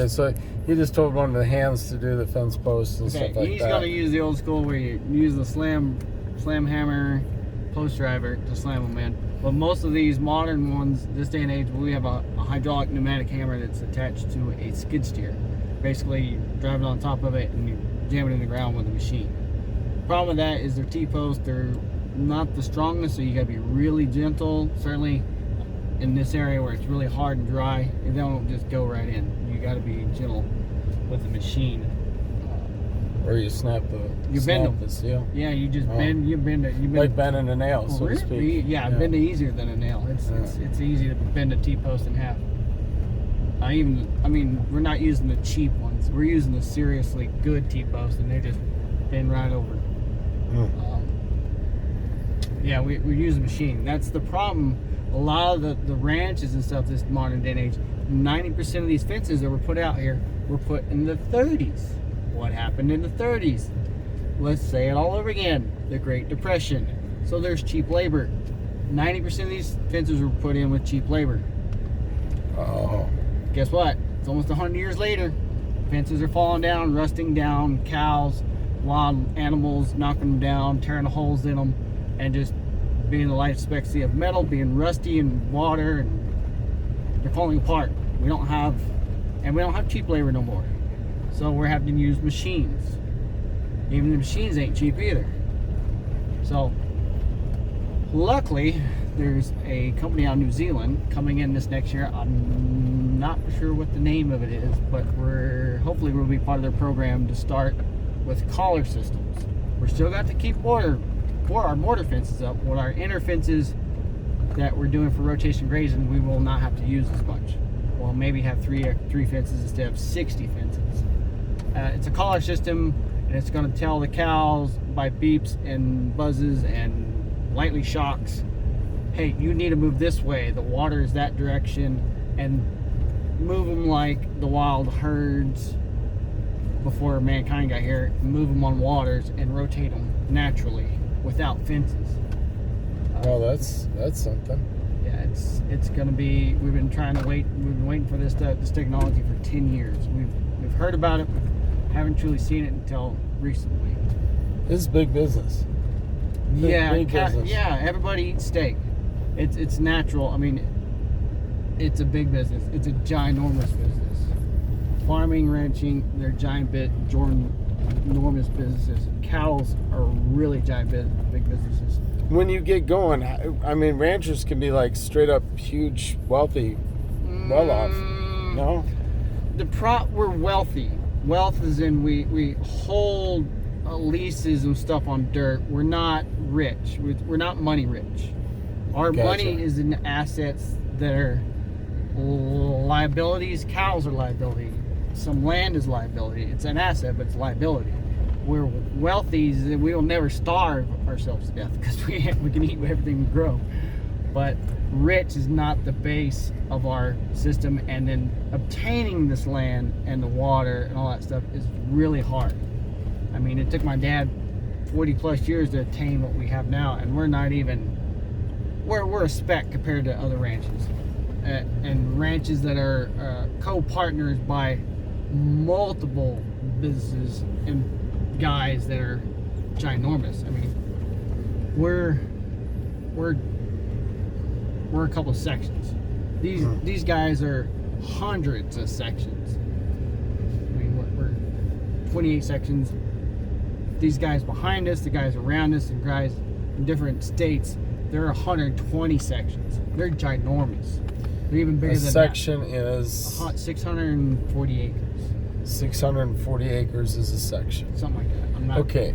So he just told one of the hands to do the fence posts and stuff like he's that. gonna use the old school where you use the slam hammer post driver to slam them in. But most of these modern ones, this day and age, we have a hydraulic pneumatic hammer that's attached to a skid steer. Basically, you drive it on top of it and you jam it in the ground with a machine. Problem with that is their T-posts, they're not the strongest, so you gotta be really gentle. Certainly in this area where it's really hard and dry, they don't just go right in. You gotta be gentle with the machine. Or you snap the seal. Yeah, you just bend it. Like bending a nail, so to speak. Yeah, bend it easier than a nail. It's easy to bend a T-post in half. I mean, we're not using the cheap ones. We're using the seriously good T-posts, and they just bend right over. Yeah, we use a machine. That's the problem. A lot of the ranches and stuff this modern day and age, 90% of these fences that were put out here were put in the 30s. What happened in the 30s? Let's say it all over again. The Great Depression. So there's cheap labor. 90% of these fences were put in with cheap labor. Oh. Guess what? It's almost 100 years later. Fences are falling down, rusting down, cows, wild animals knocking them down, tearing the holes in them, and just being the life expectancy of metal, being rusty and water, and they're falling apart. We don't have cheap labor no more. So we're having to use machines. Even the machines ain't cheap either. So luckily, there's a company out of New Zealand coming in this next year. I'm not sure what the name of it is, but hopefully we'll be part of their program to start with collar systems. We're still got to keep our mortar fences up. With our inner fences that we're doing for rotation grazing, we will not have to use as much. We'll maybe have three fences instead of 60 fences. It's a collar system, and it's going to tell the cows by beeps and buzzes and lightly shocks, hey, you need to move this way. The water is that direction, and move them like the wild herds before mankind got here. Move them on waters and rotate them naturally without fences. Well, that's something. Yeah, it's going to be. We've been waiting for this technology for 10 years. We've heard about it. Haven't truly seen it until recently. This is big business. Big business. Yeah. Everybody eats steak. It's natural. I mean, it's a big business. It's a ginormous business. Farming, ranching, they're enormous businesses. Cows are really big businesses. When you get going, I mean, ranchers can be like straight up huge, wealthy, well off. No, we're wealthy. Wealth is in we hold leases and stuff on dirt. We're not rich. We're not money rich. Our money is in assets that are liabilities. Cows are liability. Some land is liability. It's an asset, but it's liability. We're wealthy. We will never starve ourselves to death because we can eat everything we grow. But rich is not the base of our system, and then obtaining this land and the water and all that stuff is really hard. I mean, it took my dad 40 plus years to attain what we have now, and we're a speck compared to other ranches. And ranches that are co-partners by multiple businesses and guys that are ginormous. I mean, we're a couple of sections. These guys are hundreds of sections. I mean, we're 28 sections. These guys behind us, the guys around us, and guys in different states, there are 120 sections. They're ginormous. They're even bigger than that. A section is 640 acres. 640 acres is a section. Something like that. I'm not okay.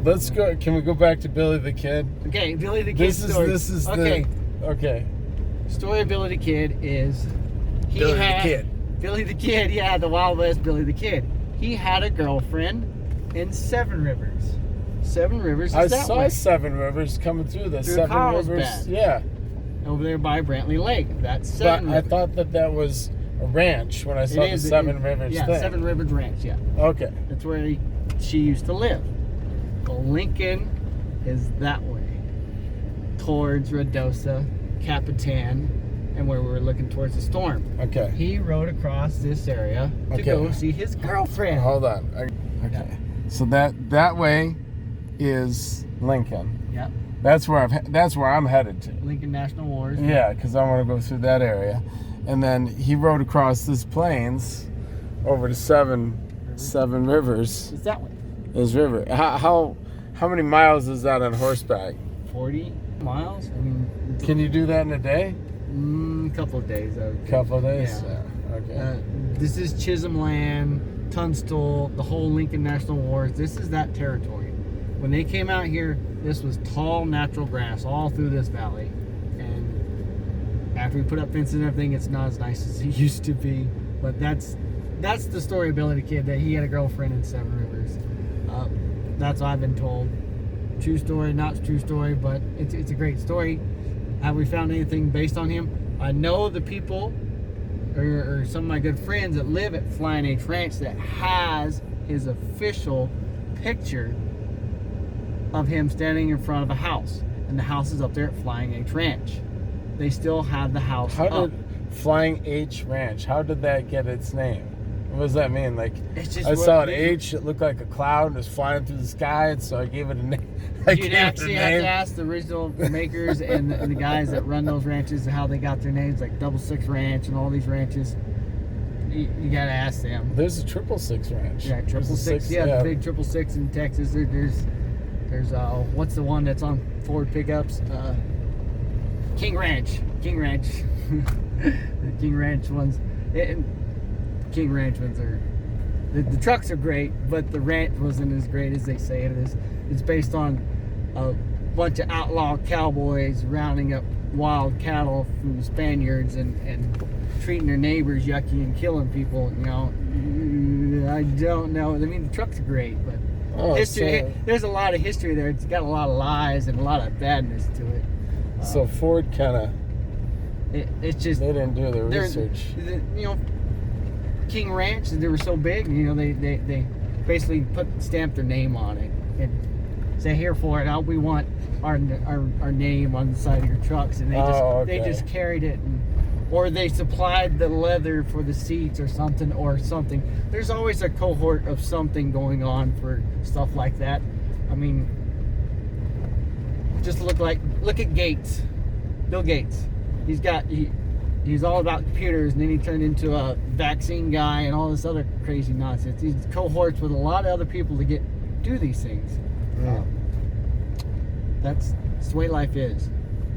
Let's go. Can we go back to Billy the Kid? Okay, Billy the Kid story. Okay. Story of Billy the Kid is Billy the Kid. Yeah, the Wild West Billy the Kid. He had a girlfriend in Seven Rivers. Seven Rivers is I that saw way. Seven Rivers coming through the Through Seven Carlsbad. Rivers. Yeah. Over there by Brantley Lake. That's Seven Rivers. I thought that was a ranch when I saw the Seven Rivers thing. Yeah, Seven Rivers Ranch, yeah. Okay. That's where she used to live. Well, Lincoln is that way. Towards Ruidoso, Capitan, and where we were looking towards the storm. Okay. He rode across this area to Okay. go see his girlfriend. Hold on. Okay. So that way is Lincoln. Yep. That's where I'm headed to. Lincoln National Wars. Yeah, because I want to go through that area, and then he rode across this plains over to Seven Rivers. It's that way. This river. How many miles is that on horseback? 40 miles. I mean, Can you do that in a day? couple of days. I would think. Couple of days. Yeah. Okay. This is Chisholm Land, Tunstall, the whole Lincoln National Wars. This is that territory. When they came out here, this was tall natural grass all through this valley. And after we put up fences and everything, it's not as nice as it used to be. But that's the story of Billy the Kid, that he had a girlfriend in Seven Rivers. That's what I've been told. True story, not true story, but it's a great story. Have we found anything based on him? I know the people or some of my good friends that live at Flying H Ranch that has his official picture of him standing in front of a house, and the house is up there at Flying H Ranch. They still have the house How up. did Flying H Ranch? How did that get its name? What does that mean? Like, It's just I saw an what- H. It looked like a cloud and it was flying through the sky, and so I gave it a name. You'd actually have to ask the original makers and the guys that run those ranches how they got their names, like Double Six Ranch and all these ranches. You gotta ask them. There's a 666 ranch. Yeah, There's a 666. Yeah, the big 666 in Texas. There's what's the one that's on Ford pickups? King Ranch. The King Ranch ones. King Ranch ones are. The trucks are great, but the ranch wasn't as great as they say it is. It's based on a bunch of outlaw cowboys rounding up wild cattle from the Spaniards and treating their neighbors yucky and killing people. You know, I don't know. I mean, the trucks are great, but history. There's a lot of history there. It's got a lot of lies and a lot of badness to it. So Ford kind of. It's just They didn't do the research. You know, King Ranch, they were so big. You know, they basically stamped their name on it and say, "Here for it. We want our name on the side of your trucks." And they just carried it, or they supplied the leather for the seats or something. There's always a cohort of something going on for stuff like that. I mean, just look at Gates, Bill Gates. He's all about computers, and then he turned into a vaccine guy and all this other crazy nonsense. He's cohorts with a lot of other people to do these things. Yeah. That's the way life is.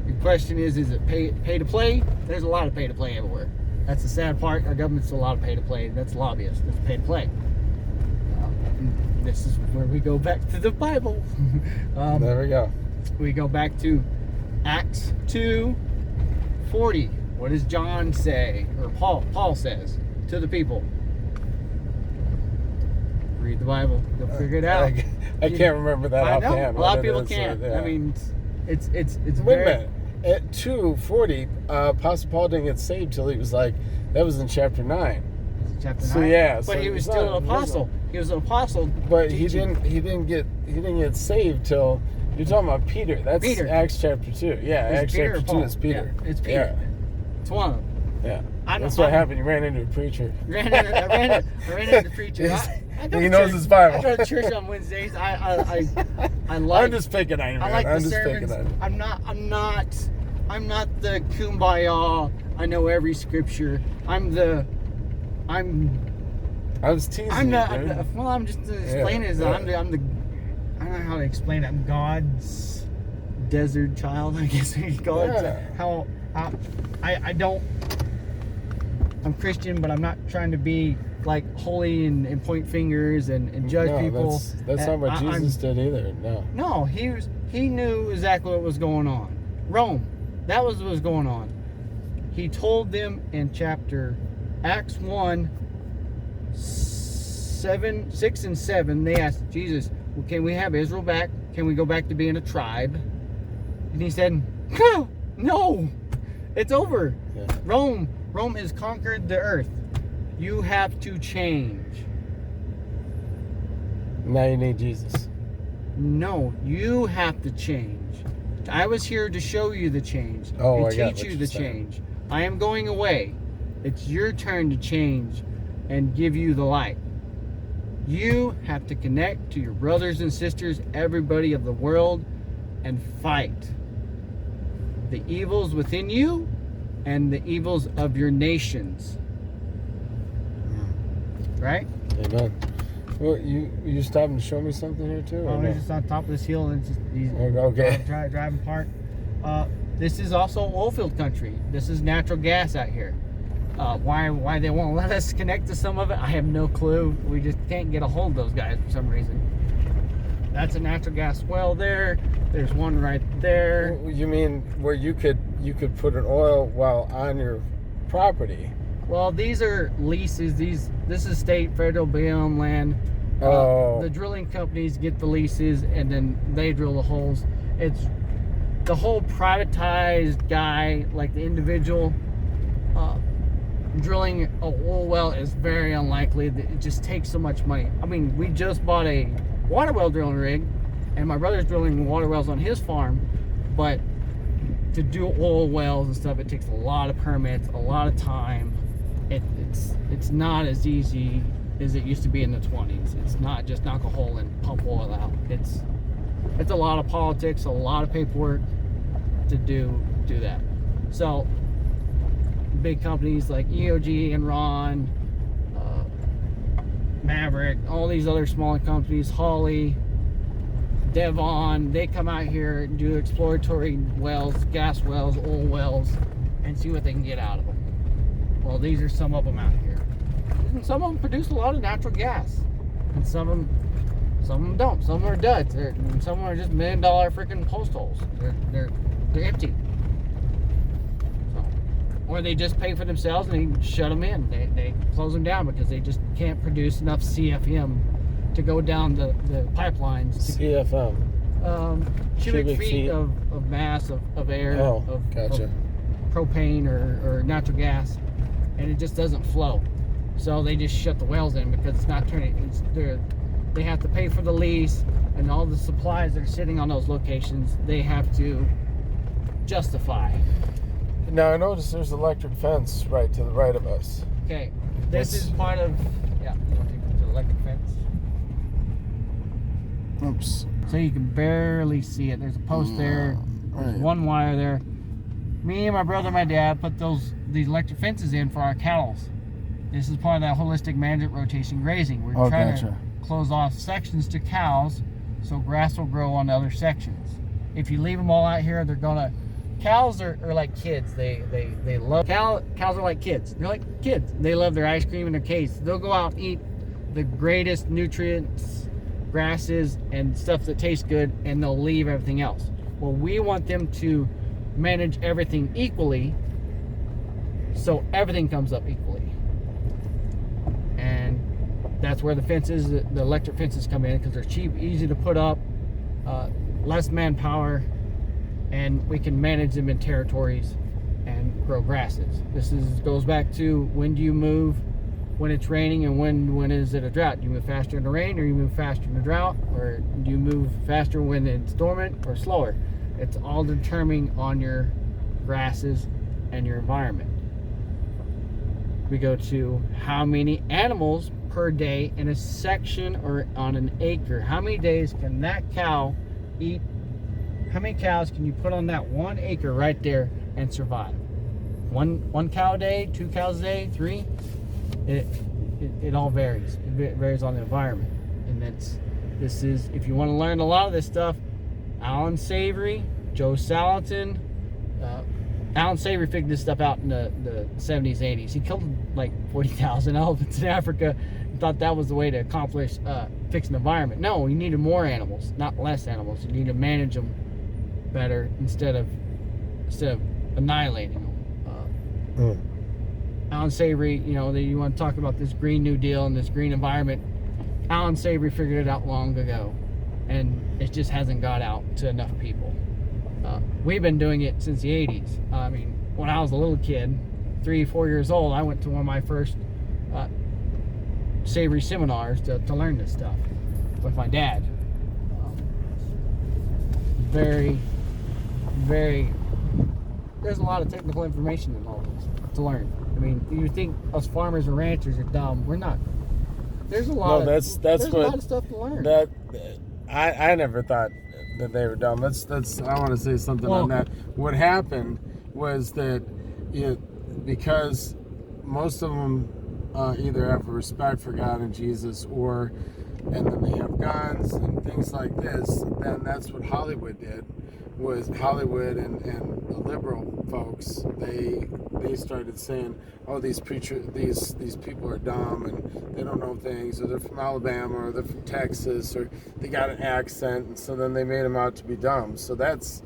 The question is it pay to play? There's a lot of pay to play everywhere. That's the sad part. Our government's a lot of pay to play. That's lobbyists. That's pay to play. This is where we go back to the Bible. There we go. We go back to Acts 2:40. What does John say, or Paul says to the people? Read the Bible. You'll figure it out. I can't remember that I know. offhand. A lot of what it people is, can't. yeah. I mean, it's Wait a minute. At 2:40, Apostle Paul didn't get saved till he was like, that was in chapter 9. Chapter 9. So, yeah, But so he was it's still not- an apostle. He was an apostle. But he teaching. didn't get saved till you're talking about Peter. That's Peter. Acts chapter 2. Yeah, Is it Acts Peter or chapter 2 Paul? is Peter. Yeah, it's Peter. It's one of them. Yeah. I'm- That's what I'm- happened. You ran into a preacher. I ran into the preacher. I go He to knows church. his Bible. I go to church on Wednesdays. I like. I'm just picking on you, man. I like I'm the just sermons. picking on you. I'm not the kumbaya. I know every scripture. I was teasing I'm you, not. dude. I'm just explaining it. yeah. I'm the. I don't know how to explain it. I'm God's desert child, I guess you could call Yeah. it. How I don't. I'm Christian, but I'm not trying to be like holy and point fingers and judge No, people. That's not what I'm- Jesus did either. No. No, he knew exactly what was going on. Rome, that was what was going on. He told them in chapter Acts 1, 6 and 7. They asked Jesus, well, "Can we have Israel back? Can we go back to being a tribe?" And he said, "No, it's over. Yeah. Rome has conquered the earth. You have to change." Now you need Jesus. No, you have to change. I was here to show you the change Oh, and I got teach what you you're the saying. change. I am going away. It's your turn to change and give you the light. You have to connect to your brothers and sisters, everybody of the world, and fight the evils within you and the evils of your nations. Right? Amen. Well, you stopped and show me something here too? Oh, he's just on top of this hill and it's just, he's Okay. driving park. This is also oil field country. This is natural gas out here. Why they won't let us connect to some of it, I have no clue. We just can't get a hold of those guys for some reason. That's a natural gas well there. There's one right there. You mean where you could put an oil well on your property? Well, these are leases. This is state, federal, BLM land. The drilling companies get the leases and then they drill the holes. It's the whole privatized guy, like the individual drilling a oil well is very unlikely. It just takes so much money. I mean, we just bought a water well drilling rig and my brother's drilling water wells on his farm, but to do oil wells and stuff, it takes a lot of permits, a lot of time. It's not as easy as it used to be in the 20s. It's not just knock a hole and pump oil out. It's a lot of politics, a lot of paperwork to do that. So big companies like EOG, Enron, Maverick, all these other smaller companies, Holly, Devon, they come out here and do exploratory wells, gas wells, oil wells, and see what they can get out of them. Well, these are some of them out here. And some of them produce a lot of natural gas, and some of them don't. Some are duds. Some of them are just $1 million freaking post holes. They're empty. So, or they just pay for themselves and they shut them in. They close them down because they just can't produce enough CFM to go down the pipelines. CFM. Cubic feet of mass of air. Gotcha. Of propane or natural gas, and it just doesn't flow. So they just shut the wells in because it's not turning. They have to pay for the lease and all the supplies that are sitting on those locations. They have to justify. Now I noticed there's an electric fence right to the right of us. Okay, this is part of. Yeah, you want to take it to the electric fence? Oops. So you can barely see it. There's a post there. There's one wire there. Me and my brother and my dad put these electric fences in for our cattle. This is part of that holistic management rotation grazing. We're trying to close off sections to cows so grass will grow on the other sections. If you leave them all out here, they're gonna. Cows are like kids. They love cows are like kids. They're like kids. They love their ice cream and their cakes. They'll go out and eat the greatest nutrients, grasses, and stuff that tastes good, and they'll leave everything else. Well, we want them to manage everything equally, so everything comes up equally. And that's where the fences, the electric fences come in, because they're cheap, easy to put up, less manpower, and we can manage them in territories and grow grasses. This goes back to when do you move when it's raining and when is it a drought? Do you move faster in the rain or you move faster in the drought? Or do you move faster when it's dormant or slower? It's all determining on your grasses and your environment. We go to how many animals per day in a section or on an acre. How many days can that cow eat? How many cows can you put on that 1 acre right there and survive? One cow a day, 2 cows a day, 3? It all varies. It varies on the environment. And this is, if you want to learn a lot of this stuff, Alan Savory, Joe Salatin. Alan Savory figured this stuff out in the 70s, 80s. He killed like 40,000 elephants in Africa and thought that was the way to accomplish fixing the environment. No, you needed more animals, not less animals. You need to manage them better instead of annihilating them. Alan Savory, you want to talk about this Green New Deal and this green environment. Alan Savory figured it out long ago, and it just hasn't got out to enough people. We've been doing it since the 80s. I mean, when I was a little kid, 3-4 years old, I went to one of my first Savory seminars to learn this stuff with my dad. Very, very there's a lot of technical information in all this to learn. I mean, you think us farmers and ranchers are dumb. We're not. There's a lot. That's there's what a lot of stuff to learn. that I never thought that they were dumb. That's I want to say something on that. What happened was that because most of them either have a respect for God and Jesus, and then they have guns and things like this. Then that's what Hollywood did. Was Hollywood and the liberal folks, they started saying, oh, these people are dumb and they don't know things, or they're from Alabama, or they're from Texas, or they got an accent, and so then they made them out to be dumb. So that's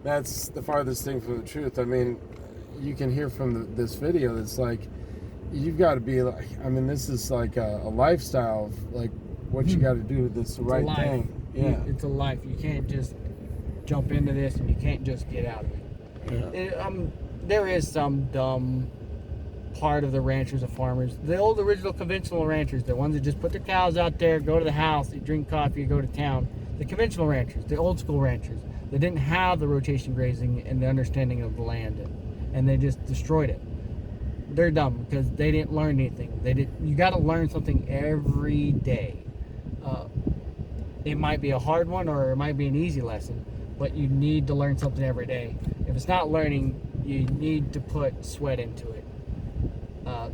the farthest thing from the truth. I mean, you can hear from this video that's like, you've got to be like, I mean, this is like a lifestyle of like what you got to do that's the right thing. Yeah, it's a life. You can't just jump into this and you can't just get out of it. Yeah. There is some dumb part of the ranchers and farmers, the old original conventional ranchers, the ones that just put their cows out there, go to the house, they drink coffee, go to town. The conventional ranchers, the old school ranchers, they didn't have the rotation grazing and the understanding of the land, and they just destroyed it. They're dumb because they didn't learn anything. You got to learn something every day. It might be a hard one or it might be an easy lesson, but you need to learn something every day. If it's not learning, you need to put sweat into it.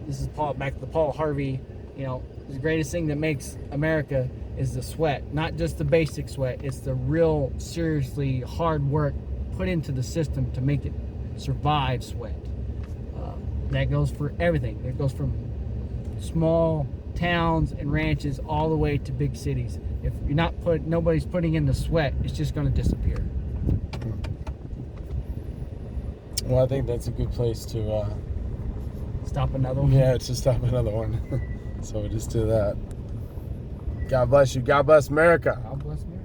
This is back to the Paul Harvey. You know, the greatest thing that makes America is the sweat, not just the basic sweat. It's the real, seriously hard work put into the system to make it survive sweat. That goes for everything. It goes from small towns and ranches all the way to big cities. If you're nobody's putting in the sweat, it's just going to disappear. Well, I think that's a good place to stop another one. Yeah, to stop another one. So we just do that. God bless you. God bless America. God bless America.